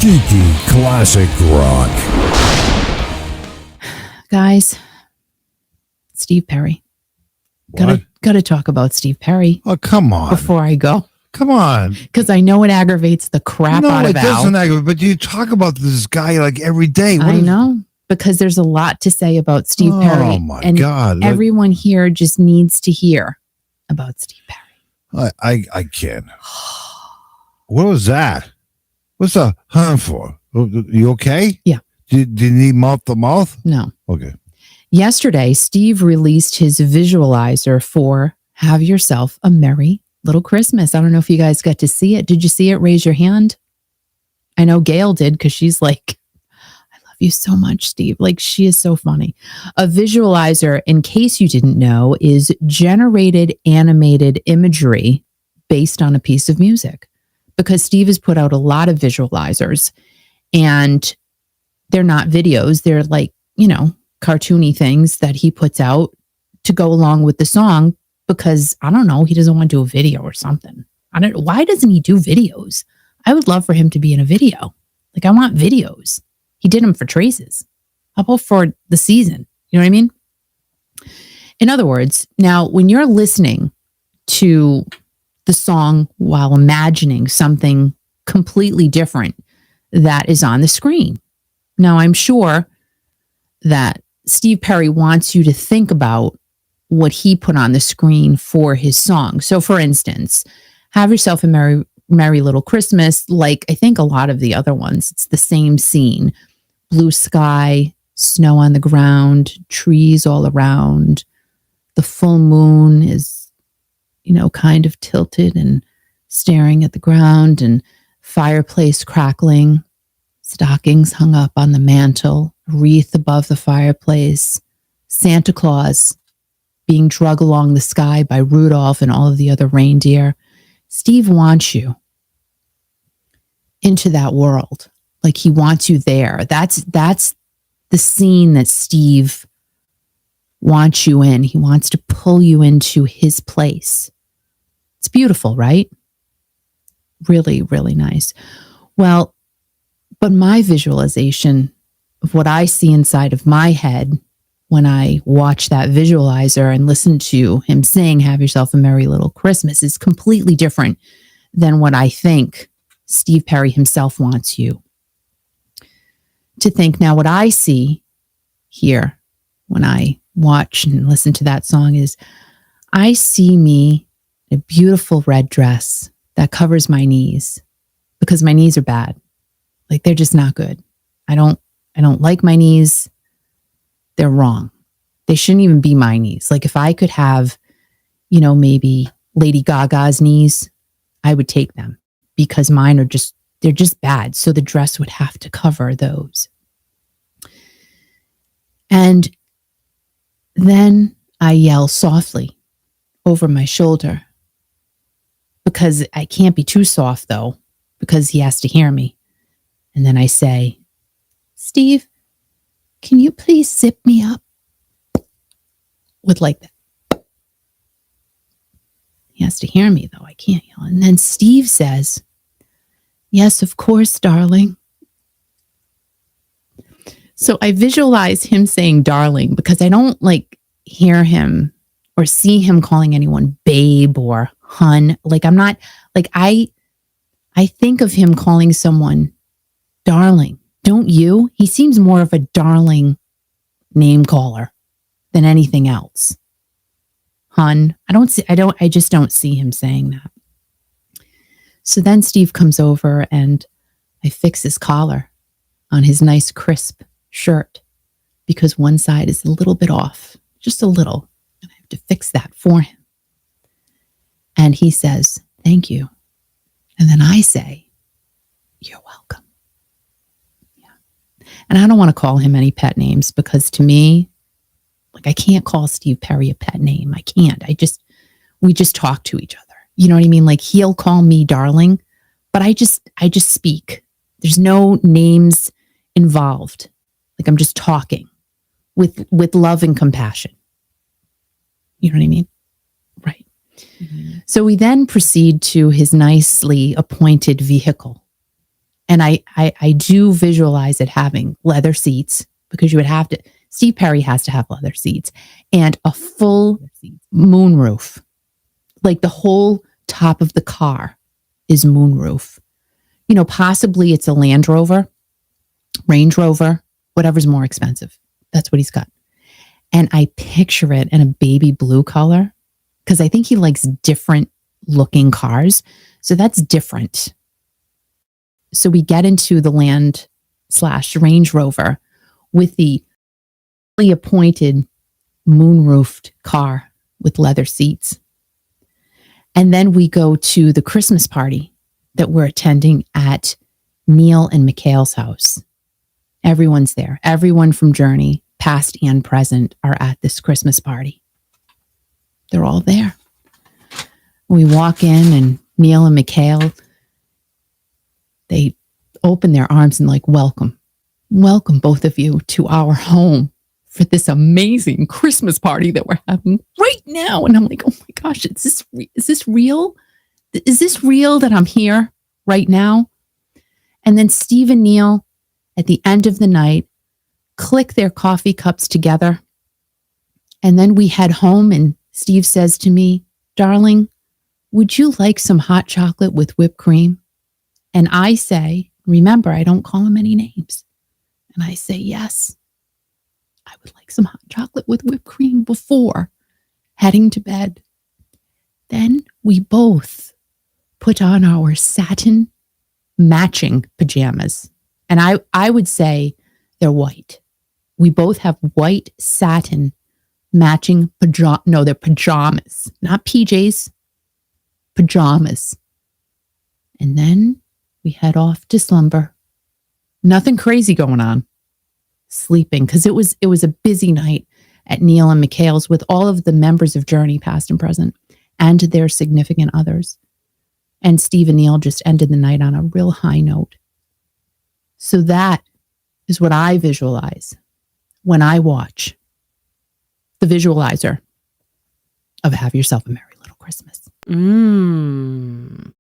Kiki Classic Rock. Guys, Steve Perry. Gotta talk about Steve Perry. Oh, come on. Before I go. Come on. Because I know it aggravates the crap out of Al. No, it doesn't aggravate, but you talk about this guy like every day. I know, because there's a lot to say about Steve Perry. Oh, my God. Everyone here just needs to hear about Steve Perry. I can't. What was that? What's a for? You okay? Yeah. Do you need mouth to mouth? No. Okay. Yesterday, Steve released his visualizer for Have Yourself a Merry Little Christmas. I don't know if you guys got to see it. Did you see it? Raise your hand. I know Gail did, because she's like, I love you so much, Steve. Like, she is so funny. A visualizer, in case you didn't know, is generated animated imagery based on a piece of music. Because Steve has put out a lot of visualizers, and they're not videos. They're like, cartoony things that he puts out to go along with the song, because I don't know, he doesn't want to do a video or something. Why doesn't he do videos? I would love for him to be in a video. Like, I want videos. He did them for Traces. How about for the season? You know what I mean? In other words, now when you're listening to the song while imagining something completely different that is on the screen. Now, I'm sure that Steve Perry wants you to think about what he put on the screen for his song. So, for instance, Have Yourself a Merry Little Christmas, like I think a lot of the other ones, it's the same scene. Blue sky, snow on the ground, trees all around. The full moon is, kind of tilted and staring at the ground, and fireplace crackling, stockings hung up on the mantle, wreath above the fireplace, Santa Claus being dragged along the sky by Rudolph and all of the other reindeer. Steve wants you into that world. Like, he wants you there. That's the scene that Steve wants you in. He wants to pull you into his place. It's beautiful, right? Really, really nice. Well, but my visualization of what I see inside of my head when I watch that visualizer and listen to him sing Have Yourself a Merry Little Christmas is completely different than what I think Steve Perry himself wants you to think. Now, what I see here when I watch and listen to that song is I see me in a beautiful red dress that covers my knees, because my knees are bad. Like, they're just not good. I don't like my knees. They're wrong. They shouldn't even be my knees. Like, if I could have, maybe Lady Gaga's knees, I would take them, because mine are they're just bad. So the dress would have to cover those. And then I yell softly over my shoulder, because I can't be too soft though, because he has to hear me. And then I say, Steve, can you please zip me up? With like that. He has to hear me though. I can't yell. And then Steve says, yes, of course, darling. So I visualize him saying darling, because I don't hear him or see him calling anyone babe or hun. Like, I'm not I think of him calling someone darling. Don't you? He seems more of a darling name caller than anything else. Hun. I just don't see him saying that. So then Steve comes over and I fix his collar on his nice crisp shirt, because one side is a little bit off, just a little. And I have to fix that for him. And he says, thank you. And then I say, you're welcome. Yeah. And I don't want to call him any pet names, because to me, I can't call Steve Perry a pet name. I can't. We just talk to each other. You know what I mean? Like, he'll call me darling, but I just speak. There's no names involved. Like, I'm just talking with love and compassion. You know what I mean? Right. Mm-hmm. So we then proceed to his nicely appointed vehicle. And I do visualize it having leather seats, because you would have to, Steve Perry has to have leather seats, and a full moonroof. Like the whole top of the car is moonroof. You know, possibly it's a Land Rover, Range Rover, whatever's more expensive. That's what he's got. And I picture it in a baby blue color, because I think he likes different looking cars. So that's different. So we get into the Land/Range Rover with the appointed moon-roofed car with leather seats. And then we go to the Christmas party that we're attending at Neil and Mikhail's house. Everyone's there. Everyone from Journey, past and present, are at this Christmas party. They're all there. We walk in, and Neil and Mikhail, they open their arms and like, welcome, both of you, to our home for this amazing Christmas party that we're having right now. And I'm like, oh my gosh, is this real? Is this real that I'm here right now? And then Steve and Neil, at the end of the night, click their coffee cups together. And then we head home, and Steve says to me, darling, would you like some hot chocolate with whipped cream? And I say, remember, I don't call him any names. And I say, yes, I would like some hot chocolate with whipped cream before heading to bed. Then we both put on our satin matching pajamas. And I would say they're white. We both have white satin matching they're pajamas, not PJs, pajamas. And then we head off to slumber. Nothing crazy going on. Sleeping, because it was a busy night at Neil and Mikhail's with all of the members of Journey, past and present, and their significant others. And Steve and Neil just ended the night on a real high note. So that is what I visualize when I watch the visualizer of Have Yourself a Merry Little Christmas.